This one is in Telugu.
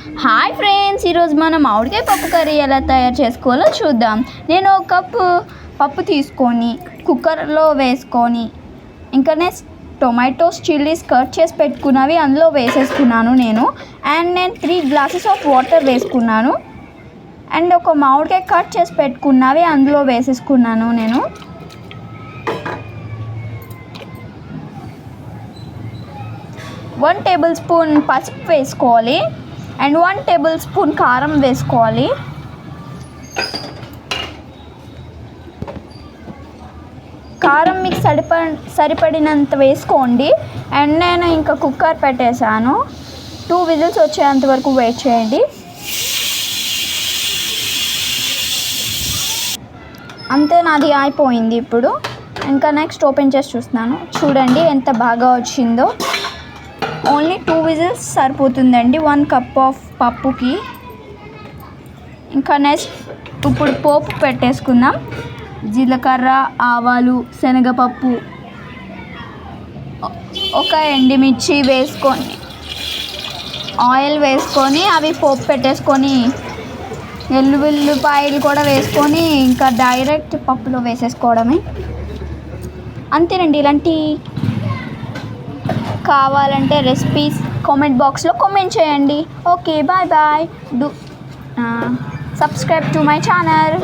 హాయ్ ఫ్రెండ్స్, ఈరోజు మనం మామిడికాయ పప్పు కర్రీ ఎలా తయారు చేసుకోవాలో చూద్దాం. నేను ఒక కప్పు పప్పు తీసుకొని కుక్కర్లో వేసుకొని ఇంకా టొమాటోస్ చిల్లీస్ కట్ చేసి పెట్టుకున్నవి అందులో వేసేసుకున్నాను నేను. అండ్ నేను 3 గ్లాసెస్ ఆఫ్ వాటర్ వేసుకున్నాను. అండ్ ఒక మామిడికాయ కట్ చేసి పెట్టుకున్నవి అందులో వేసేసుకున్నాను నేను. 1 టేబుల్ స్పూన్ పసుపు వేసుకోవాలి అండ్ 1 టేబుల్ స్పూన్ కారం వేసుకోవాలి. కారం మీకు సరిపడినంత వేసుకోండి. అండ్ నేను ఇంకా కుక్కర్ పెట్టేశాను. 2 విజిల్స్ వచ్చేంత వరకు వెయిట్ చేయండి. అంతే, నాది అయిపోయింది. ఇప్పుడు ఇంకా నెక్స్ట్ ఓపెన్ చేసి చూస్తున్నాను. చూడండి ఎంత బాగా వచ్చిందో. ఓన్లీ 2 విజిల్స్ సరిపోతుందండి 1 కప్ ఆఫ్ పప్పుకి. ఇంకా నెక్స్ట్ ఇప్పుడు పోపు పెట్టేసుకుందాం. జీలకర్ర, ఆవాలు, శనగపప్పు, ఒక ఎండుమిర్చి వేసుకొని ఆయిల్ వేసుకొని అవి పోపు పెట్టేసుకొని ఎల్లుల్లిపాయలు కూడా వేసుకొని ఇంకా డైరెక్ట్ పప్పులో వేసేసుకోవడమే. అంతేనండి. ఇలాంటి కావాలంటే రెసిపీస్ కామెంట్ బాక్స్లో కామెంట్ చేయండి. Okay, bye bye. Do subscribe to my channel.